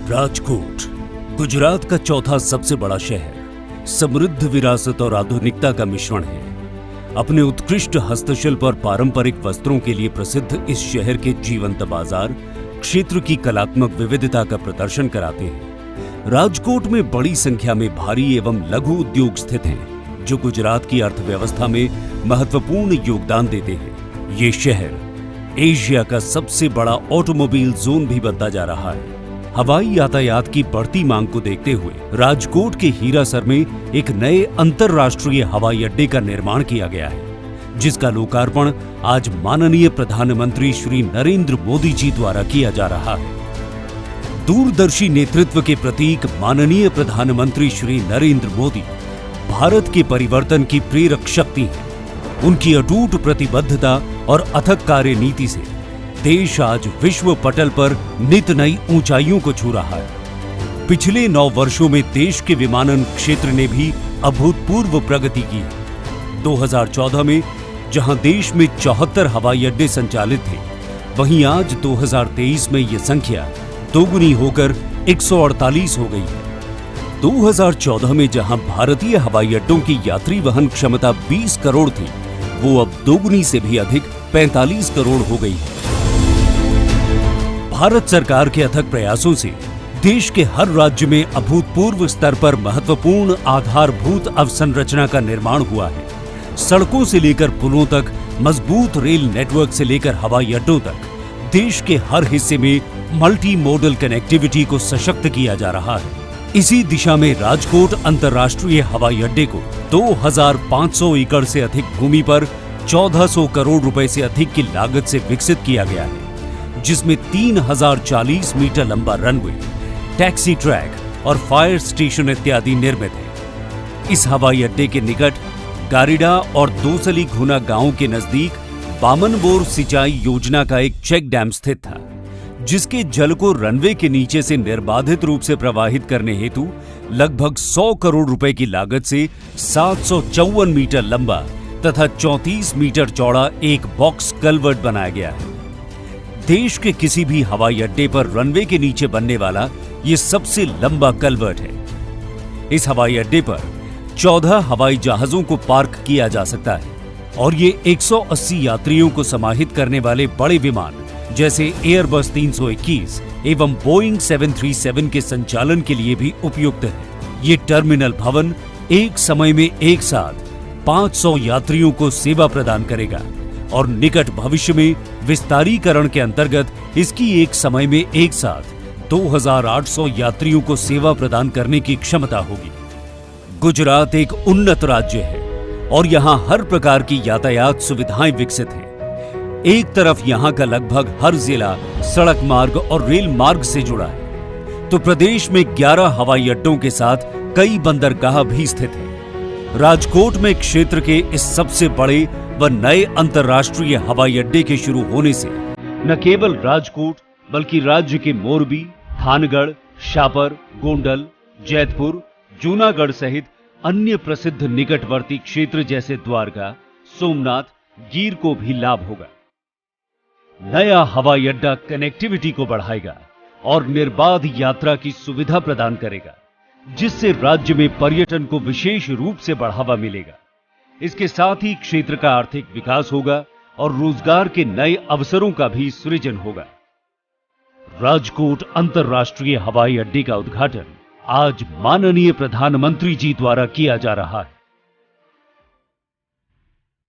राजकोट गुजरात का चौथा सबसे बड़ा शहर समृद्ध विरासत और आधुनिकता का मिश्रण है। अपने उत्कृष्ट हस्तशिल्प और पारंपरिक वस्त्रों के लिए प्रसिद्ध इस शहर के जीवंत बाजार क्षेत्र की कलात्मक विविधता का प्रदर्शन कराते हैं। राजकोट में बड़ी संख्या में भारी एवं लघु उद्योग स्थित हैं, जो गुजरात की अर्थव्यवस्था में महत्वपूर्ण योगदान देते हैं। ये शहर एशिया का सबसे बड़ा ऑटोमोबाइल जोन भी बनता जा रहा है। हवाई यातायात की बढ़ती मांग को देखते हुए राजकोट के हीरासर में एक नए अंतरराष्ट्रीय हवाई अड्डे का निर्माण किया गया है, जिसका लोकार्पण आज माननीय प्रधानमंत्री श्री नरेंद्र मोदी जी द्वारा किया जा रहा है। दूरदर्शी नेतृत्व के प्रतीक माननीय प्रधानमंत्री श्री नरेंद्र मोदी भारत के परिवर्तन की प्रेरक शक्ति हैं। उनकी अटूट प्रतिबद्धता और अथक कार्यनीति से देश आज विश्व पटल पर नित नई ऊंचाइयों को छू रहा है। पिछले 9 वर्षों में देश के विमानन क्षेत्र ने भी अभूतपूर्व प्रगति की है। 2014 में जहां देश में 74 हवाई अड्डे संचालित थे, वहीं आज 2023 में यह संख्या दोगुनी होकर 148 हो गई है। 2014 में जहां भारतीय हवाई अड्डों की यात्री वहन क्षमता 20 करोड़ थी, वो अब दोगुनी से भी अधिक 45 करोड़ हो गई है। भारत सरकार के अथक प्रयासों से देश के हर राज्य में अभूतपूर्व स्तर पर महत्वपूर्ण आधारभूत अवसंरचना का निर्माण हुआ है। सड़कों से लेकर पुलों तक, मजबूत रेल नेटवर्क से लेकर हवाई अड्डों तक, देश के हर हिस्से में मल्टी मोडल कनेक्टिविटी को सशक्त किया जा रहा है। इसी दिशा में राजकोट अंतर्राष्ट्रीय हवाई अड्डे को 2500 एकड़ से अधिक भूमि पर 1400 करोड़ रुपए से अधिक की लागत से विकसित किया गया है, जिसमें 3040 मीटर लंबा रनवे, टैक्सी ट्रैक और फायर स्टेशन इत्यादि निर्मित है। इस हवाई अड्डे के निकट गारिडा और दोसली घुना गांव के नजदीक बामनबोर सिंचाई योजना का एक चेक डैम स्थित था, जिसके जल को रनवे के नीचे से निर्बाधित रूप से प्रवाहित करने हेतु लगभग 100 करोड़ रुपए की लागत से 754 मीटर लंबा तथा 34 मीटर चौड़ा एक बॉक्स कल्वर्ट बनाया गया है। देश के किसी भी हवाई अड्डे पर रनवे के नीचे बनने वाला ये सबसे लंबा कल्वर्ट है। इस हवाई अड्डे पर 14 हवाई जहाजों को पार्क किया जा सकता है और ये 180 यात्रियों को समाहित करने वाले बड़े विमान जैसे एयरबस 321 एवं बोइंग 737 के संचालन के लिए भी उपयुक्त है। ये टर्मिनल भवन एक समय में एक साथ 500 यात्रियों को सेवा प्रदान करेगा और निकट भविष्य में विस्तारीकरण के अंतर्गत इसकी एक समय में एक साथ 2800 यात्रियों को सेवा प्रदान करने की क्षमता होगी। गुजरात एक उन्नत राज्य है और यहाँ हर प्रकार की यातायात सुविधाएं विकसित हैं। एक तरफ यहाँ का लगभग हर जिला सड़क मार्ग और रेल मार्ग से जुड़ा है, तो प्रदेश में 11 हवाई अड्डों के साथ कई बंदरगाह भी स्थित हैं। राजकोट में क्षेत्र के इस सबसे बड़े व नए अंतर्राष्ट्रीय हवाई अड्डे के शुरू होने से न केवल राजकोट बल्कि राज्य के मोरबी, थानगढ़, शापर, गोंडल, जैतपुर, जूनागढ़ सहित अन्य प्रसिद्ध निकटवर्ती क्षेत्र जैसे द्वारका, सोमनाथ, गीर को भी लाभ होगा। नया हवाई अड्डा कनेक्टिविटी को बढ़ाएगा और निर्बाध यात्रा की सुविधा प्रदान करेगा, जिससे राज्य में पर्यटन को विशेष रूप से बढ़ावा मिलेगा। इसके साथ ही क्षेत्र का आर्थिक विकास होगा और रोजगार के नए अवसरों का भी सृजन होगा। राजकोट अंतर्राष्ट्रीय हवाई अड्डे का उद्घाटन आज माननीय प्रधानमंत्री जी द्वारा किया जा रहा है।